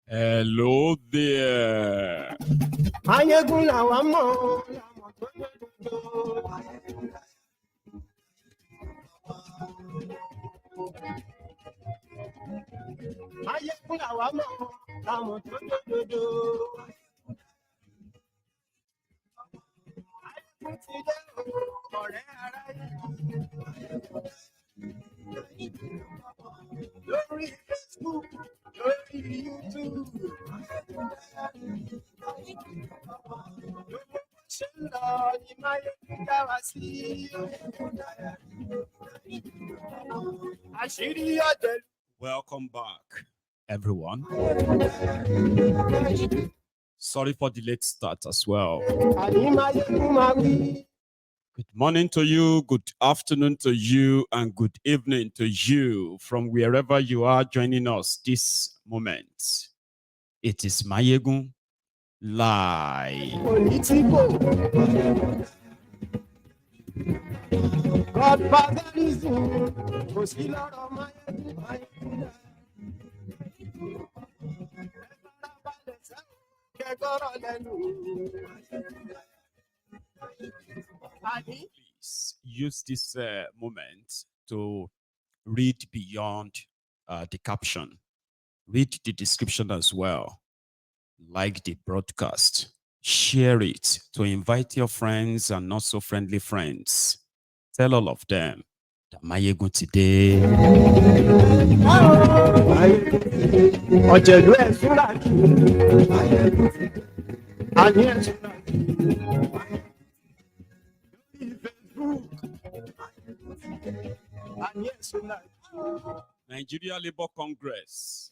Hello there. Welcome back, everyone. Sorry for the late start as well. Good morning to you, good afternoon to you, and good evening to you from wherever you are joining us this moment. It is Mayegun Live. Please use this moment to read beyond the caption. Read the description as well. Like the broadcast. Share it to invite your friends and not so friendly friends. Tell all of them that Mayegun today. Nigeria Labour Congress,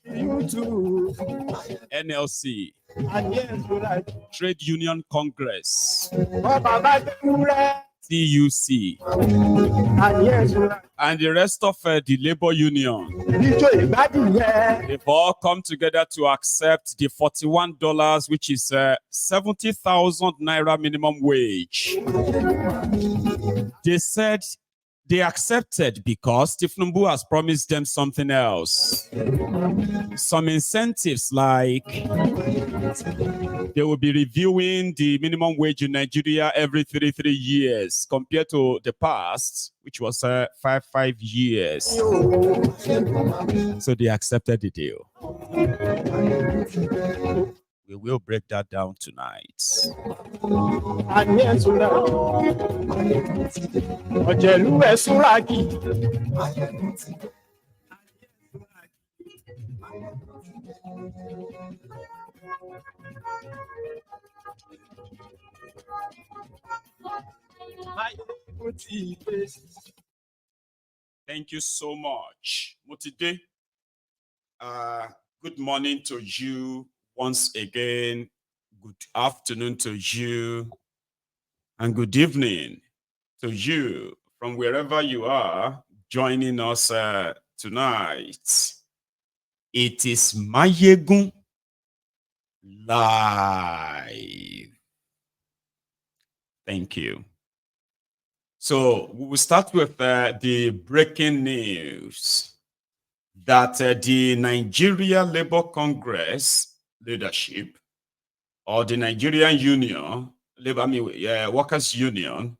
NLC, Trade Union Congress, TUC, and the rest of the labor union. They've all come together to accept the $41, which is 70,000 naira minimum wage. They said they accepted because Tinubu has promised them something else. Some incentives like they will be reviewing the minimum wage in Nigeria every 3 years compared to the past, which was 5 years. So they accepted the deal. We will break that down tonight. Thank you so much. Mutide, good morning to you once again. Good afternoon to you. And good evening to you from wherever you are joining us tonight. It is Mayegun Live. Thank you. So we will start with the breaking news that the Nigeria Labour Congress leadership or the Nigerian Union, Workers Union,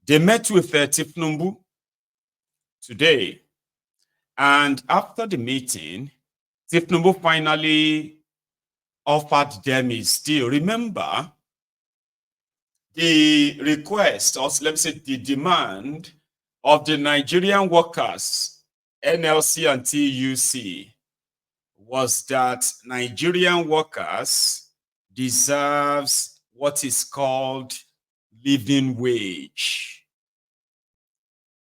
they met with Tinubu today. And after the meeting, Tinubu finally offered them his deal. Remember, the request, or let me say the demand of the Nigerian workers, NLC and TUC, was that Nigerian workers deserves what is called living wage.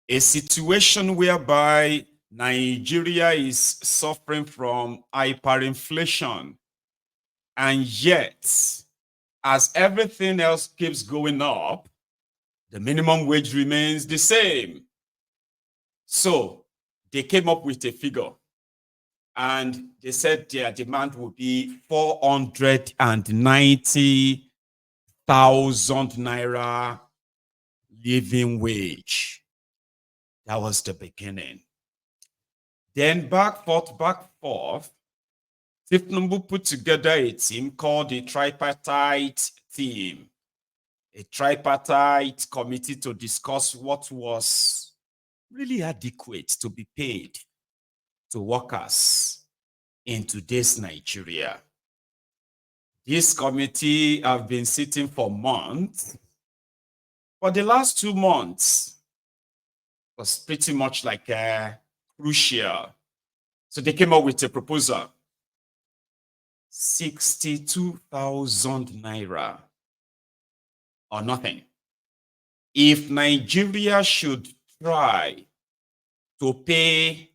A situation whereby Nigeria is suffering from hyperinflation, and yet, as everything else keeps going up, the minimum wage remains the same. So they came up with a figure, and they said their demand would be 490,000 naira living wage. That was the beginning. Then back forth, Tinubu put together a team called the tripartite team, a tripartite committee to discuss what was really adequate to be paid to workers in today's Nigeria. This committee have been sitting for months. For the last 2 months was pretty much like crucial. So they came up with a proposal. 62,000 naira or nothing. If Nigeria should try to pay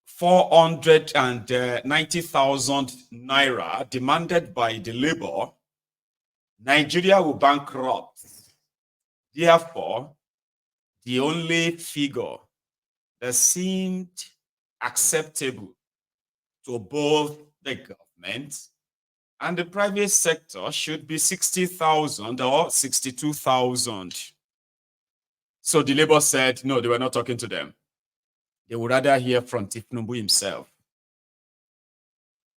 490,000 naira demanded by the labor, Nigeria will bankrupt. Therefore, the only figure that seemed acceptable to both the government and the private sector should be 60,000 or 62,000. So the labor said, no, they were not talking to them. They would rather hear from Tinubu himself.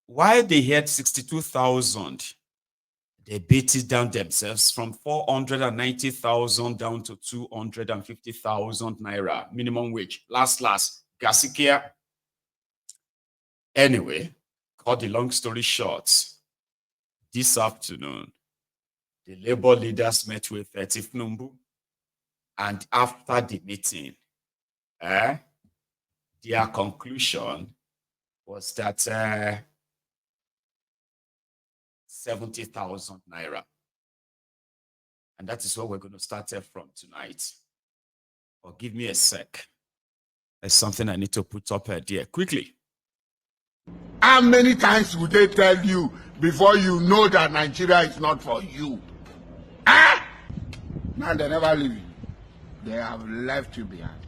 While they heard 62,000, they beat it down themselves from 490,000 down to 250,000 naira minimum wage. Last, Gasikia. Anyway, cut the long story short, this afternoon, the labor leaders met with Tinubu, and after the meeting, their conclusion was that 70,000 naira. And that is what we're going to start from tonight. Or give me a sec. There's something I need to put up there quickly. How many times would they tell you before you know that Nigeria is not for you? Now they never leave you. They have left you behind.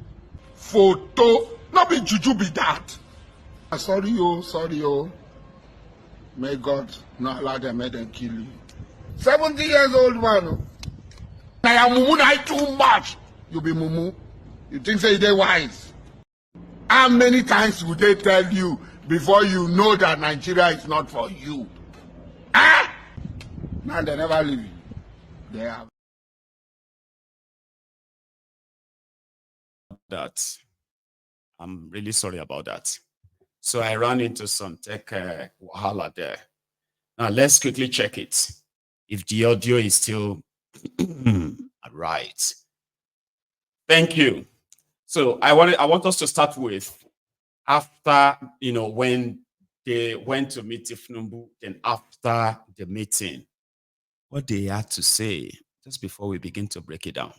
Photo, not be juju be that. Sorry, oh. May God not allow them, make them kill you. 70 years old man. I am mumu I too much. You be mumu. You think say they wise? How many times would they tell you before you know that Nigeria is not for you? Now they never leave you. They have. That. I'm really sorry about that. So I ran into some tech wahala there. Now let's quickly check it. If the audio is still right. Thank you. So I want us to start with after, when they went to meet Tinubu, then after the meeting, what they had to say, just before we begin to break it down.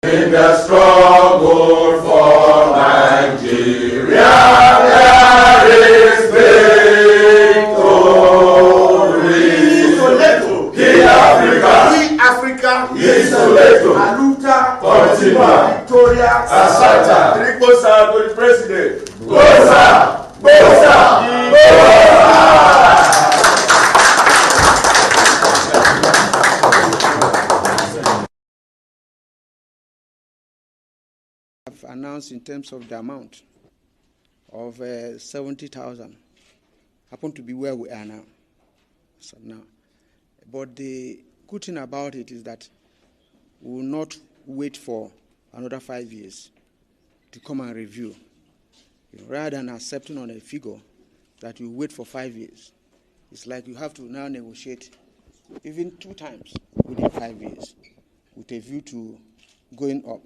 In the struggle for Nigeria, there is victory. In Africa, Isoleto, Aluta, Continua, Victoria, Asata, Triposa to the president. Bosa, Bosa, Bosa. Announced in terms of the amount of 70,000 happen to be where we are now. But the good thing about it is that we will not wait for another 5 years to come and review. Rather than accepting on a figure that you wait for 5 years, it's like you have to now negotiate even 2 times within 5 years with a view to going up.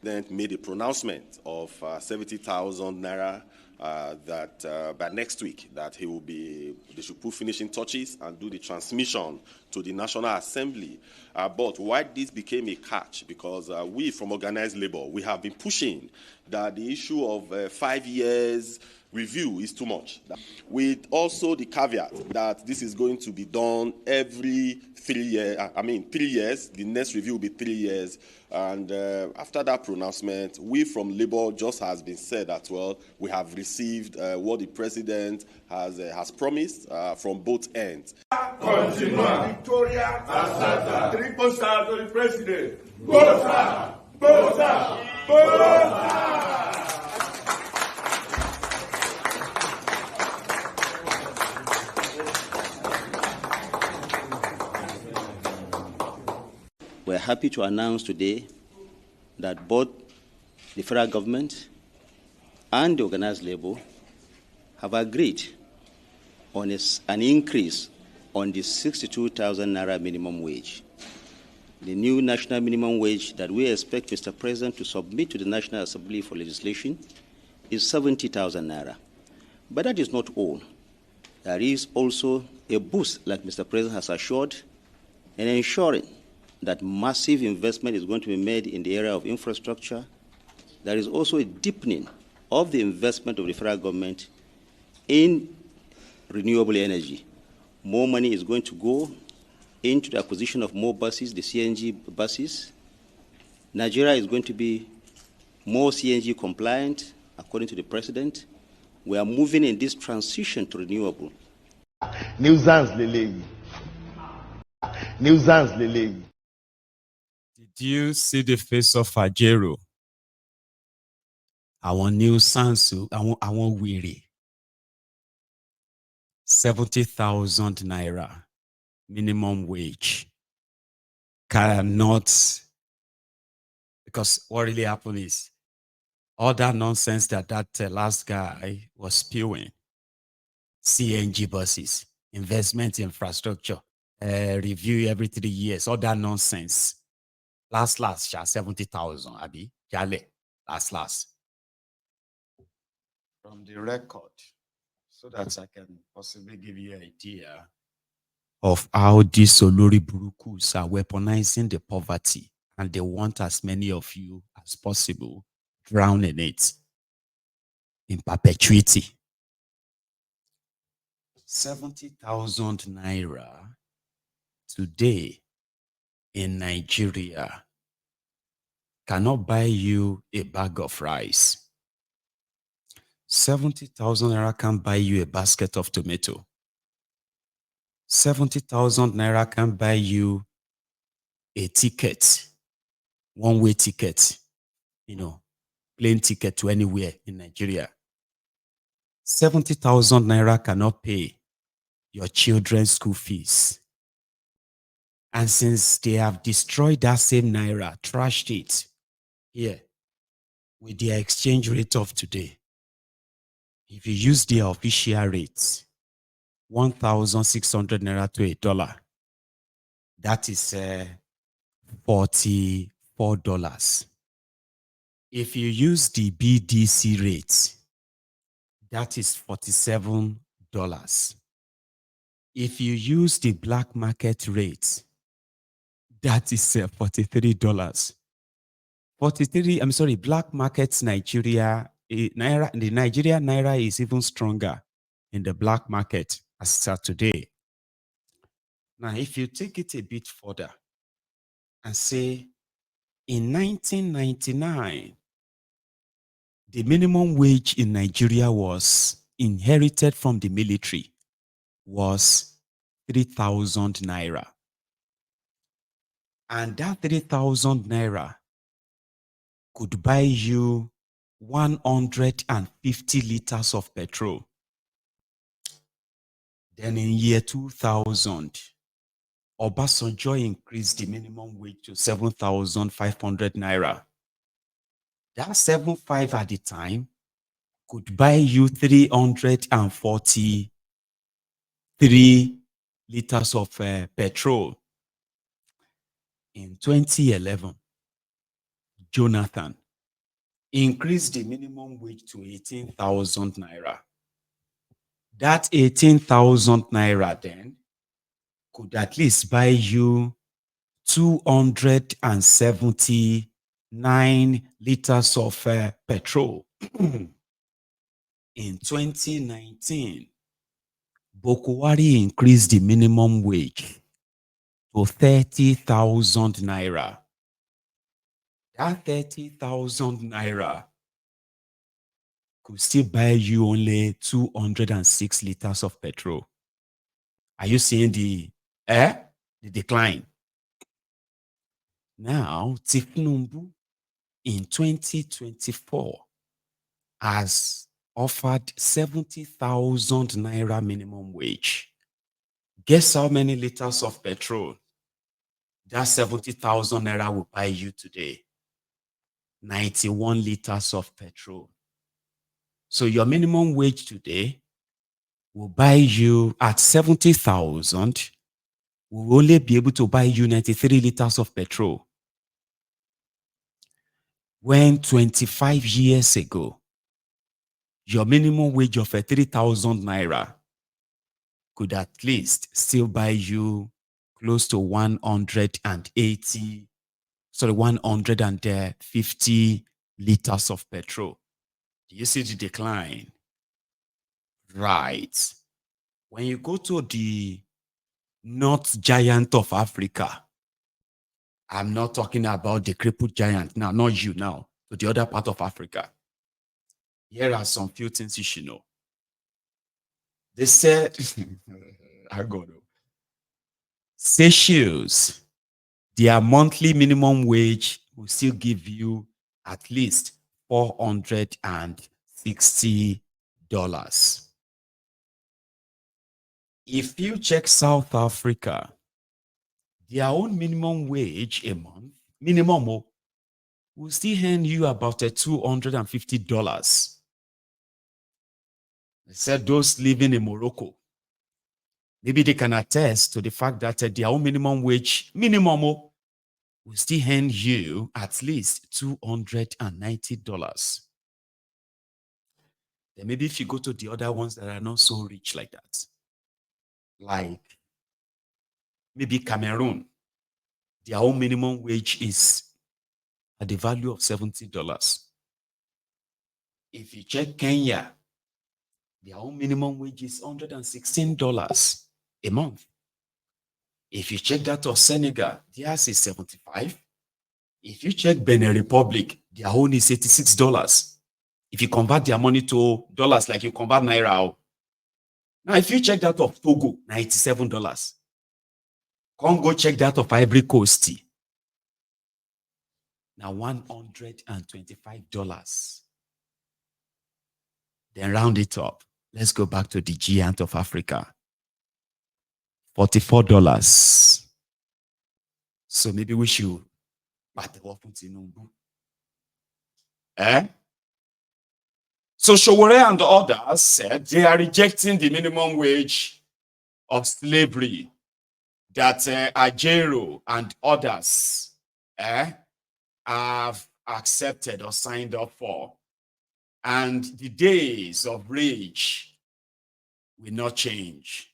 Then made a pronouncement of 70,000 naira that by next week that they should put finishing touches and do the transmission to the National Assembly. But why this became a catch, because we from organized labor, we have been pushing that the issue of 5 years review is too much. With also the caveat that this is going to be done every 3 years. 3 years. The next review will be 3 years. And after that pronouncement, we from Labour just has been said that, well, we have received what the president has promised from both ends. Continua. Victoria. Asata. Triple star to the president. Bosa. Bosa. Bosa. We're happy to announce today that both the federal government and the organized labor have agreed on an increase on the 62,000 naira minimum wage. The new national minimum wage that we expect Mr. President to submit to the National Assembly for legislation is 70,000 naira. But that is not all. There is also a boost, like Mr. President has assured, in ensuring that massive investment is going to be made in the area of infrastructure. There is also a deepening of the investment of the federal government in renewable energy. More money is going to go into the acquisition of more buses, the CNG buses. Nigeria is going to be more CNG compliant, according to the president. We are moving in this transition to renewable. Nuisance Lele. Nuisance Lele. Did you see the face of Ajero? Our new Sansu, our weary. 70,000 naira minimum wage cannot, because what really happened is all that nonsense that last guy was spewing, CNG buses, investment infrastructure, review every 3 years, all that nonsense. Last, 70,000, Abi, Jale, last. From the record, so that I can possibly give you an idea of how these Olori Burukus are weaponizing the poverty, and they want as many of you as possible drown in it in perpetuity. 70,000 naira today in Nigeria cannot buy you a bag of rice. 70,000 naira can buy you a basket of tomato. 70,000 naira can buy you a ticket, one-way ticket, plane ticket to anywhere in Nigeria. 70,000 naira cannot pay your children's school fees. And since they have destroyed that same naira, trashed it here with their exchange rate of today, if you use their official rates, 1,600 naira to $1, that is $44. If you use the BDC rate, that is $47. If you use the black market rate, that is $43. Black market Nigeria, the Nigeria naira is even stronger in the black market as of today. Now, if you take it a bit further and say, in 1999, the minimum wage in Nigeria was inherited from the military was 3,000 naira. And that 3,000 naira could buy you 150 liters of petrol. Then in year 2000, Obasanjo increased the minimum wage to 7,500 naira. That 7,500 at the time could buy you 343 liters of petrol. In 2011, Jonathan increased the minimum wage to 18,000 naira. That 18,000 naira then could at least buy you 279 liters of petrol. In 2019, Bokwari increased the minimum wage to 30,000 naira. That 30,000 naira could still buy you only 206 liters of petrol. Are you seeing the decline? Now, Tinubu in 2024 has offered 70,000 naira minimum wage. Guess how many liters of petrol that 70,000 naira will buy you today? 91 liters of petrol. So your minimum wage today will buy you at 70,000, will only be able to buy you 93 liters of petrol. When 25 years ago, your minimum wage of 3,000 naira could at least still buy you close to 150 liters of petrol. Do you see the decline? Right. When you go to the North Giant of Africa, I'm not talking about the crippled giant now, not you now, to the other part of Africa. Here are some few things you should know. They said, I got it. Seychelles, their monthly minimum wage will still give you at least $460. If you check South Africa, their own minimum wage a month, minimum, will still earn you about $250. They said those living in Morocco, maybe they can attest to the fact that their own minimum wage, minimum, will still earn you at least $290. Then maybe if you go to the other ones that are not so rich like that, like maybe Cameroon, their own minimum wage is at the value of $70. If you check Kenya, their own minimum wage is $116 a month. If you check that of Senegal, theirs is $75. If you check Benin Republic, their own is $86. If you convert their money to dollars like you convert Naira. Now, if you check that of Togo, $97. Congo, check that of Ivory Coast. Now, $125. Then round it up. Let's go back to the giant of Africa. $44. So maybe we should Tinubu. So Sowore and others said they are rejecting the minimum wage of slavery that Ajero and others have accepted or signed up for. And the days of rage will not change.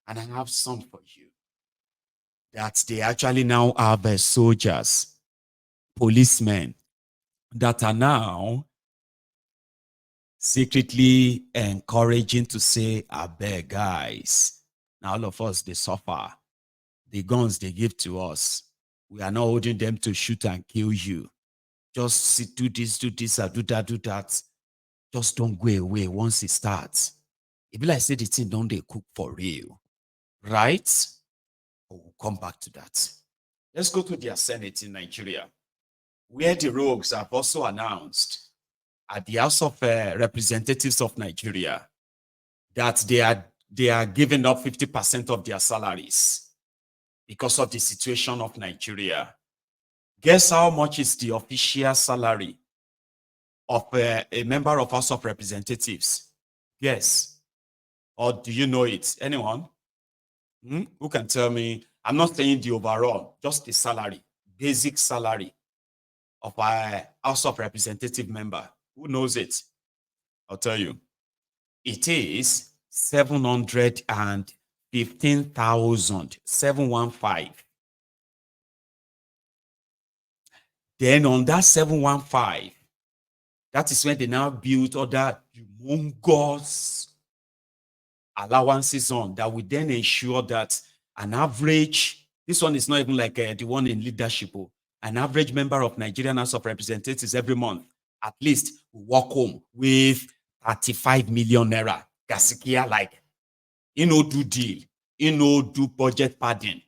And I have some for you. That they actually now have soldiers, policemen that are now secretly encouraging to say, I beg, guys, now all of us, they suffer. The guns they give to us, we are not holding them to shoot and kill you. Just do this, do that. Just don't go away once it starts. It be like say the thing don't they cook for real, right? We'll come back to that. Let's go to their Senate in Nigeria, where the rogues have also announced at the House of Representatives of Nigeria that they are giving up 50% of their salaries because of the situation of Nigeria. Guess how much is the official salary of a member of House of Representatives? Guess. Or do you know it? Anyone? Who can tell me? I'm not saying the overall, just the salary, basic salary of our House of Representative member? Who knows it? I'll tell you. It is 715,715. Then on that 715, that is when they now build other humongous allowances on that will then ensure that an average, this one is not even like the one in leadership, an average member of Nigerian House of Representatives every month, at least will walk home with 35 million naira. Gasikia, like, do deal, do budget padding,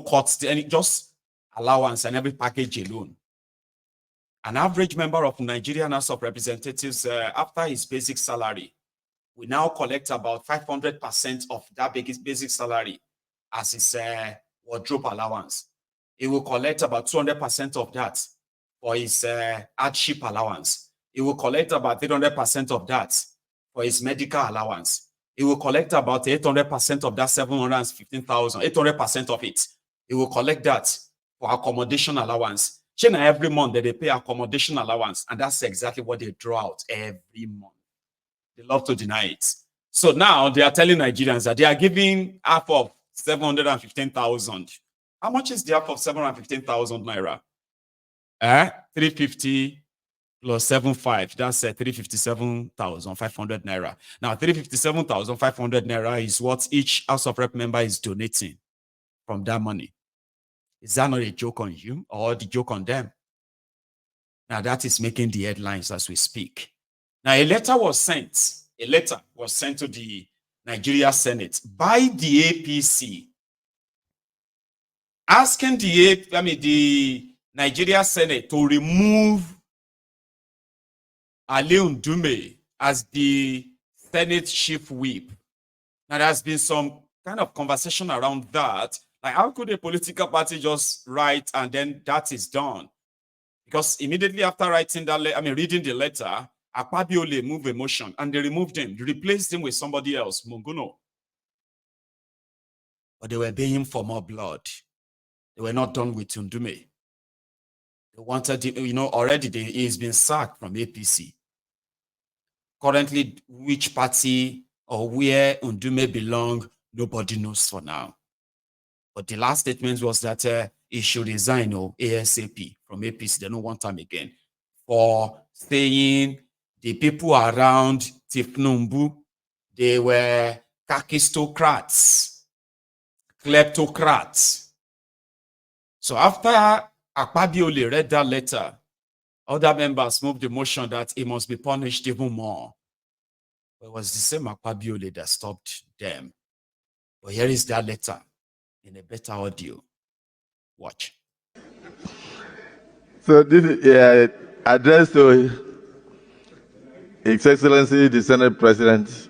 cuts, and just allowance and every package alone. An average member of Nigerian House of Representatives, after his basic salary, we now collect about 500% of that basic salary as his wardrobe allowance. He will collect about 200% of that for his hardship allowance. He will collect about 300% of that for his medical allowance. He will collect about 800% of that 715,000, 800% of it. He will collect that for accommodation allowance. Every month they pay accommodation allowance, and that's exactly what they draw out every month. They love to deny it. So now they are telling Nigerians that they are giving half of 715,000. How much is the half of 715,000 naira? 350 plus 75. That's 357,500 naira. Now, 357,500 naira is what each House of Rep member is donating from that money. Is that not a joke on you or the joke on them? Now, that is making the headlines as we speak. Now, a letter was sent to the Nigeria Senate by the APC, asking the Nigeria Senate to remove Ali Ndume as the Senate chief whip. Now, there's been some kind of conversation around that. Like, how could a political party just write and then that is done? Because immediately after reading the letter, Akpabiole moved a motion and they removed him, replaced him with somebody else, Munguno. But they were baying for more blood. They were not done with Ndume. They wanted him, already he's been sacked from APC. Currently, which party or where Ndume belong, nobody knows for now. But the last statement was that he should resign ASAP from APC. They don't want him again for saying the people around Tinubu, they were kakistocrats, kleptocrats. So after Akpabiole read that letter, other members moved the motion that he must be punished even more. But it was the same Akpabiole that stopped them. But here is that letter in a better audio. Watch. So this is addressed to His Excellency the Senate President,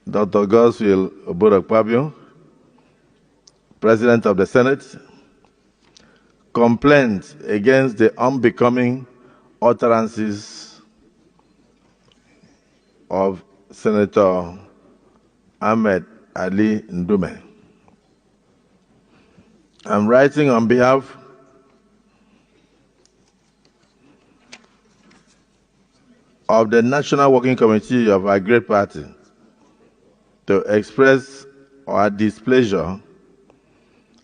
Dr. Godswill Akpabio, President of the Senate. Complaint against the unbecoming utterances of Senator Ahmed Ali Ndume. I'm writing on behalf of the National Working Committee of our great party to express our displeasure,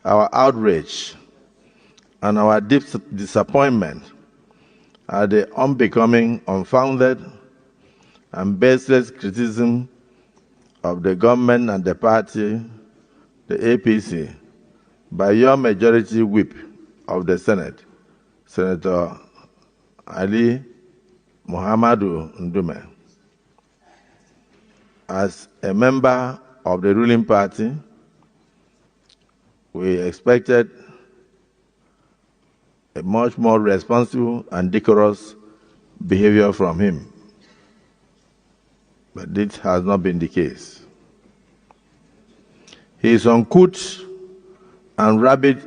our outrage, and our deep disappointment at the unbecoming, unfounded, and baseless criticism of the government and the party, the APC, by your majority whip of the Senate, Senator Ali Muhammadu Ndume. As a member of the ruling party, we expected a much more responsible and decorous behavior from him. But this has not been the case. His uncouth and rabid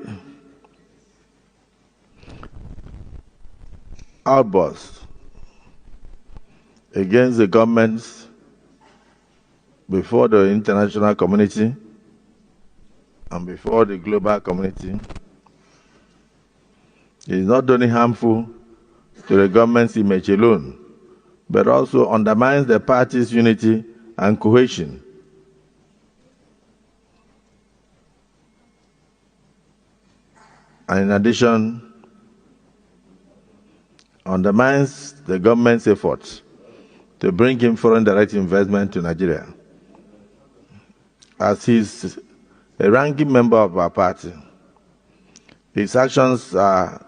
outburst against the governments before the international community and before the global community It is not only harmful to the government's image alone, but also undermines the party's unity and cohesion. And in addition, undermines the government's efforts to bring in foreign direct investment to Nigeria. As he's a ranking member of our party, his actions are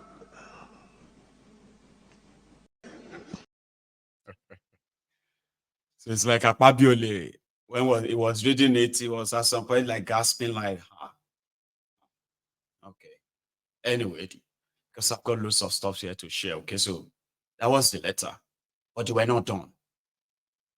So it's like Akpabiole. When he was reading it, he was at some point like gasping, like, okay. Anyway, because I've got lots of stuff here to share. Okay, so that was the letter, but we're not done.